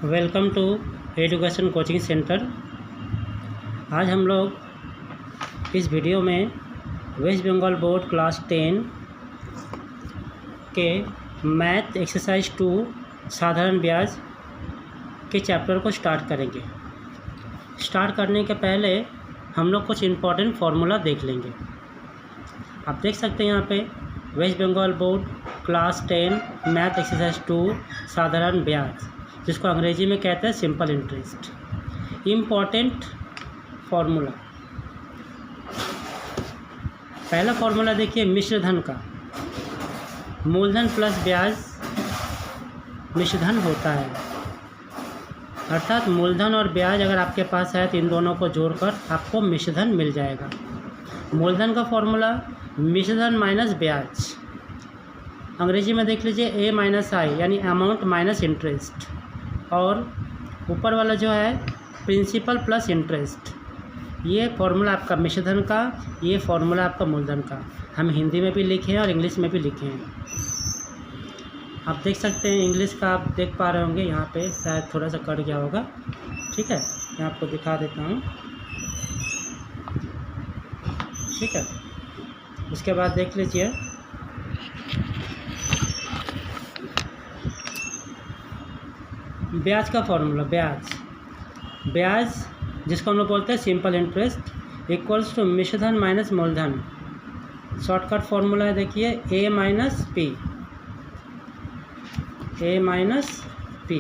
Welcome to education coaching centre. आज हम लोग इस वीडियो में वेस्ट बंगाल बोर्ड क्लास 10 के मैथ एक्सरसाइज 2 साधारण ब्याज के चैप्टर को स्टार्ट करेंगे। स्टार्ट करने के पहले हम लोग कुछ इम्पोर्टेंट फार्मूला देख लेंगे। आप देख सकते हैं यहाँ पे West Bengal board class 10 math exercise 2 साधारण ब्याज, जिसको अंग्रेजी में कहते हैं सिंपल इंटरेस्ट। इम्पॉर्टेंट फार्मूला, पहला फार्मूला देखिए मिश्र धन का। मूलधन प्लस ब्याज मिश्र धन होता है, अर्थात मूलधन और ब्याज अगर आपके पास है तो इन दोनों को जोड़कर आपको मिश्र धन मिल जाएगा। मूलधन का फार्मूला मिश्र धन माइनस ब्याज, अंग्रेजी में देख लीजिए ए माइनस आई, यानी अमाउंट माइनस इंटरेस्ट, और ऊपर वाला जो है प्रिंसिपल प्लस इंटरेस्ट। ये फार्मूला आपका मिश्र धन का, ये फार्मूला आपका मूलधन का। हम हिंदी में भी लिखे हैं और इंग्लिश में भी लिखे हैं। आप देख सकते हैं इंग्लिश का, आप देख पा रहे होंगे यहाँ पे, शायद थोड़ा सा कट गया होगा। ठीक है, मैं आपको दिखा देता हूँ। ठीक है, उसके बाद देख लीजिए ब्याज का फॉर्मूला। ब्याज जिसको हम लोग बोलते हैं सिंपल इंटरेस्ट इक्वल्स टू मिश्र धन माइनस मूलधन। शॉर्टकट फॉर्मूला है, देखिए ए माइनस पी, ए माइनस पी।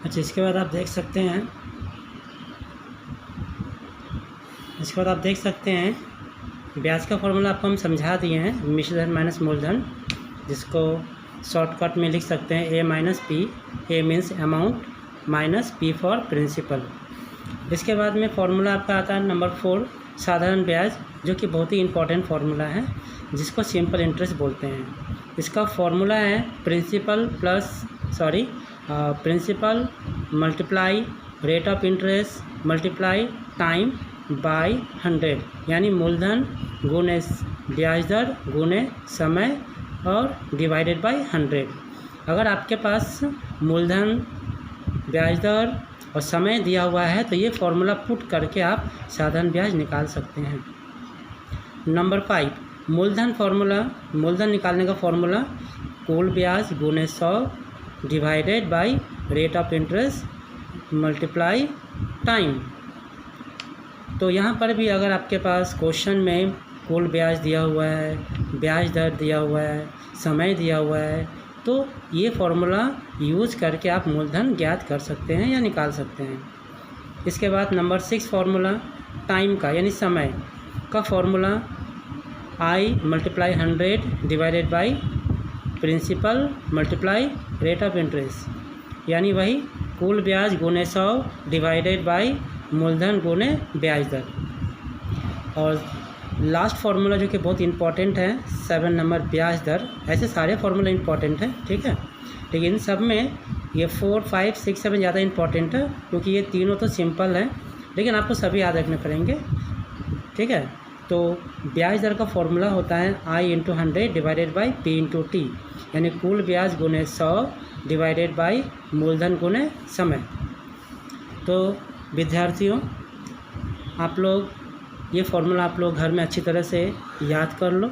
अच्छा, इसके बाद आप देख सकते हैं ब्याज का फॉर्मूला आपको हम समझा दिए हैं, मिश्र धन माइनस मूलधन, जिसको शॉर्टकट में लिख सकते हैं A minus P. A means amount, minus P for principal. इसके बाद में फॉर्मूला आपका आता है नंबर 4 साधारण ब्याज, जो कि बहुत ही इंपॉर्टेंट फार्मूला है, जिसको सिंपल इंटरेस्ट बोलते हैं। इसका फॉर्मूला है principal multiply rate of interest multiply time by 100, यानी मूलधन गुणे ब्याज दर गुणे समय और डिवाइडेड बाय 100। अगर आपके पास मूलधन, ब्याज दर और समय दिया हुआ है तो ये फार्मूला पुट करके आप साधारण ब्याज निकाल सकते हैं। नंबर 5 मूलधन निकालने का फार्मूला कुल ब्याज गुणे 100 divided by rate of interest multiply time. तो यहाँ पर भी अगर आपके पास क्वेश्चन में कुल ब्याज दिया हुआ है, ब्याज दर दिया हुआ है, समय दिया हुआ है, तो ये फार्मूला यूज करके आप मूलधन ज्ञात कर सकते हैं या निकाल सकते हैं। इसके बाद नंबर 6 फार्मूला टाइम का, यानी समय का formula I multiply 100 divided by principal multiply rate of interest, यानी वही कुल ब्याज गुणे 100 डिवाइडेड बाय मूलधन गुणे ब्याज दर। और लास्ट फार्मूला जो कि बहुत इंपॉर्टेंट है 7 नंबर ब्याज दर। ऐसे सारे फार्मूला इंपॉर्टेंट हैं, ठीक है, लेकिन इन सब में ये 4, 5, 6, 7 ज़्यादा इंपॉर्टेंट है, क्योंकि ये तीनों तो सिंपल हैं, लेकिन आपको सभी याद रखने पड़ेंगे। ठीक है, तो ब्याज दर का फार्मूला होता है I into 100 divided by P into T, यानी कुल ब्याज गुणे 100 डिवाइडेड बाई मूलधन गुणे समय। तो विद्यार्थियों, आप लोग ये फार्मूला आप लोग घर में अच्छी तरह से याद कर लो,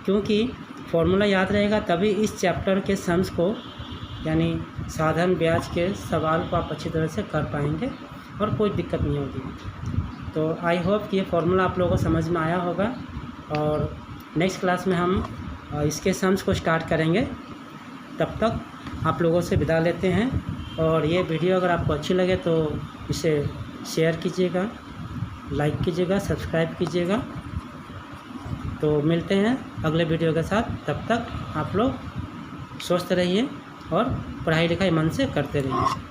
क्योंकि फार्मूला याद रहेगा तभी इस चैप्टर के सम्स को, यानी साधारण ब्याज के सवाल को आप अच्छी तरह से कर पाएंगे और कोई दिक्कत नहीं होगी। तो आई होप कि ये फार्मूला आप लोगों को समझ में आया होगा, और नेक्स्ट क्लास में हम इसके सम्स को स्टार्ट करेंगे। तब तक आप लोगों से विदा लेते हैं, और ये वीडियो अगर आपको अच्छी लगे तो इसे शेयर कीजिएगा, लाइक कीजिएगा, सब्सक्राइब कीजिएगा। तो मिलते हैं अगले वीडियो के साथ। तब तक आप लोग स्वस्थ रहिए और पढ़ाई लिखाई मन से करते रहिए।